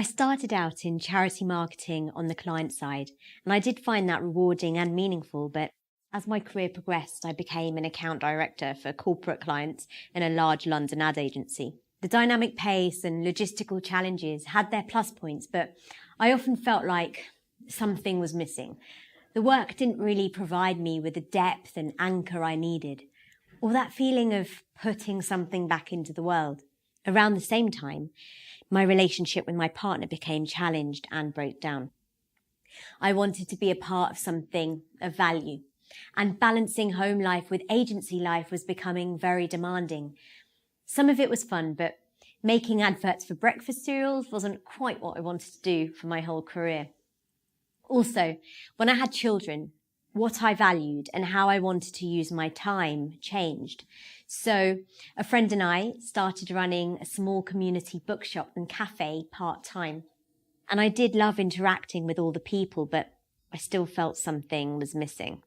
I started out in charity marketing on the client side, and I did find that rewarding and meaningful, but as my career progressed, I became an account director for corporate clients in a large London ad agency. The dynamic pace and logistical challenges had their plus points, but I often felt like something was missing. The work didn't really provide me with the depth and anchor I needed, or that feeling of putting something back into the world. Around the same time, my relationship with my partner became challenged and broke down. I wanted to be a part of something of value, and balancing home life with agency life was becoming very demanding. Some of it was fun, but making adverts for breakfast cereals wasn't quite what I wanted to do for my whole career. Also, when I had children, what I valued and how I wanted to use my time changed. So a friend and I started running a small community bookshop and cafe part-time. And I did love interacting with all the people, but I still felt something was missing.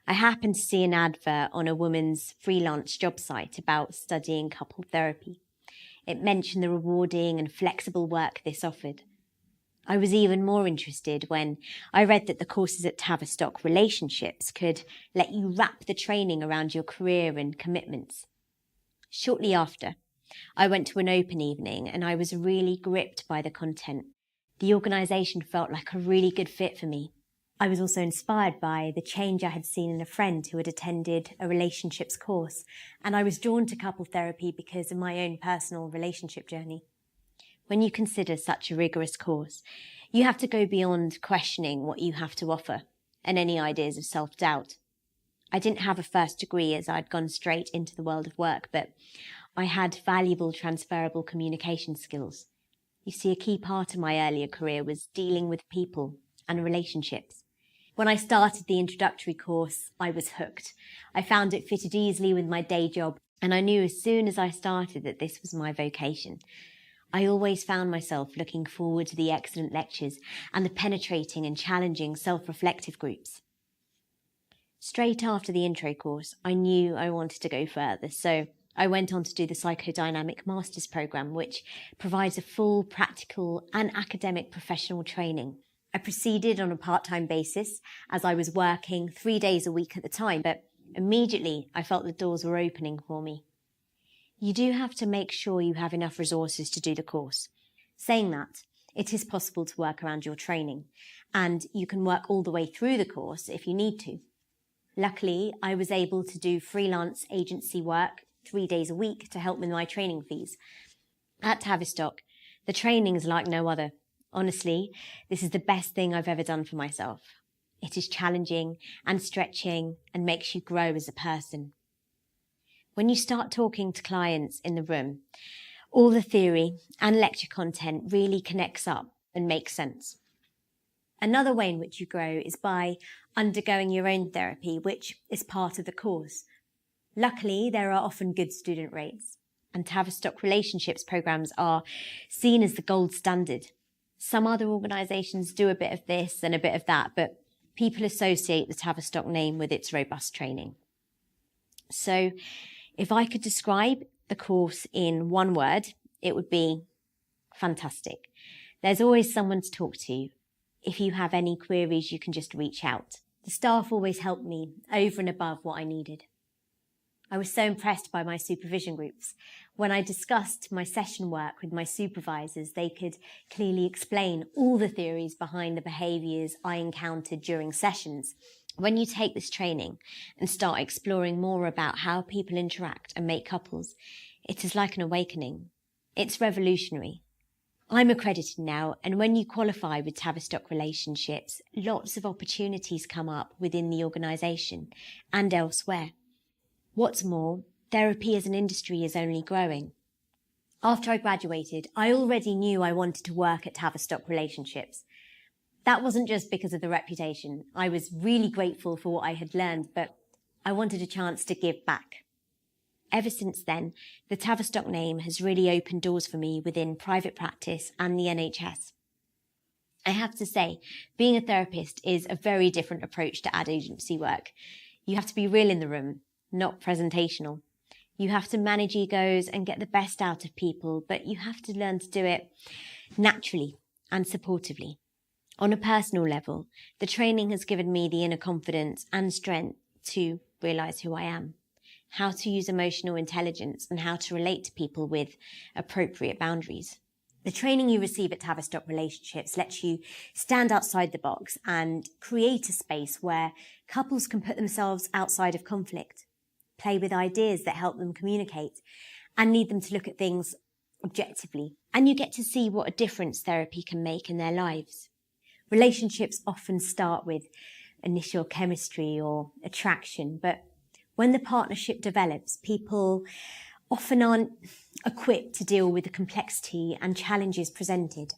I happened to see an advert on a woman's freelance job site about studying couple therapy. It mentioned the rewarding and flexible work this offered. I was even more interested when I read that the courses at Tavistock Relationships could let you wrap the training around your career and commitments. Shortly after, I went to an open evening and I was really gripped by the content. The organisation felt like a really good fit for me. I was also inspired by the change I had seen in a friend who had attended a relationships course, and I was drawn to couple therapy because of my own personal relationship journey. When you consider such a rigorous course, you have to go beyond questioning what you have to offer and any ideas of self-doubt. I didn't have a first degree as I'd gone straight into the world of work, but I had valuable transferable communication skills. You see, a key part of my earlier career was dealing with people and relationships. When I started the introductory course, I was hooked. I found it fitted easily with my day job, and I knew as soon as I started that this was my vocation. I always found myself looking forward to the excellent lectures and the penetrating and challenging self-reflective groups. Straight after the intro course, I knew I wanted to go further, so I went on to do the Psychodynamic Masters Programme, which provides a full practical and academic professional training. I proceeded on a part-time basis as I was working 3 days a week at the time, but immediately I felt the doors were opening for me. You do have to make sure you have enough resources to do the course. Saying that, it is possible to work around your training, and you can work all the way through the course if you need to. Luckily, I was able to do freelance agency work 3 days a week to help with my training fees. At Tavistock, the training is like no other. Honestly, this is the best thing I've ever done for myself. It is challenging and stretching and makes you grow as a person. When you start talking to clients in the room, all the theory and lecture content really connects up and makes sense. Another way in which you grow is by undergoing your own therapy, which is part of the course. Luckily, there are often good student rates, and Tavistock Relationships programs are seen as the gold standard. Some other organisations do a bit of this and a bit of that, but people associate the Tavistock name with its robust training. So, if I could describe the course in one word, it would be fantastic. There's always someone to talk to. If you have any queries, you can just reach out. The staff always helped me over and above what I needed. I was so impressed by my supervision groups. When I discussed my session work with my supervisors, they could clearly explain all the theories behind the behaviours I encountered during sessions. When you take this training and start exploring more about how people interact and make couples, it is like an awakening. It's revolutionary. I'm accredited now, and when you qualify with Tavistock Relationships, lots of opportunities come up within the organisation and elsewhere. What's more, therapy as an industry is only growing. After I graduated, I already knew I wanted to work at Tavistock Relationships. That wasn't just because of the reputation. I was really grateful for what I had learned, but I wanted a chance to give back. Ever since then, the Tavistock name has really opened doors for me within private practice and the NHS. I have to say, being a therapist is a very different approach to ad agency work. You have to be real in the room, not presentational. You have to manage egos and get the best out of people, but you have to learn to do it naturally and supportively. On a personal level, the training has given me the inner confidence and strength to realise who I am, how to use emotional intelligence, and how to relate to people with appropriate boundaries. The training you receive at Tavistock Relationships lets you stand outside the box and create a space where couples can put themselves outside of conflict, play with ideas that help them communicate, and lead them to look at things objectively. And you get to see what a difference therapy can make in their lives. Relationships often start with initial chemistry or attraction, but when the partnership develops, people often aren't equipped to deal with the complexity and challenges presented.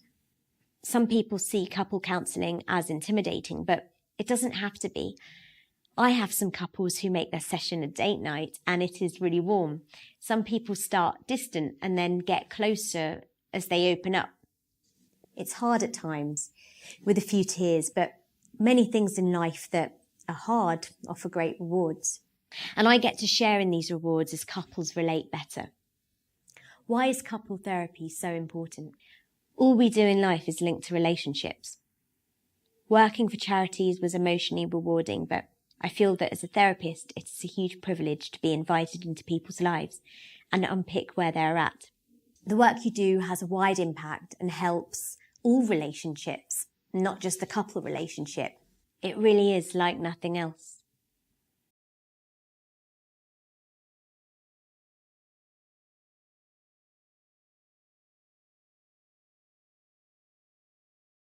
Some people see couple counselling as intimidating, but it doesn't have to be. I have some couples who make their session a date night and it is really warm. Some people start distant and then get closer as they open up. It's hard at times, with a few tears, but many things in life that are hard offer great rewards. And I get to share in these rewards as couples relate better. Why is couple therapy so important? All we do in life is linked to relationships. Working for charities was emotionally rewarding, but I feel that as a therapist, it is a huge privilege to be invited into people's lives and unpick where they're at. The work you do has a wide impact and helps all relationships, not just the couple relationship. It really is like nothing else.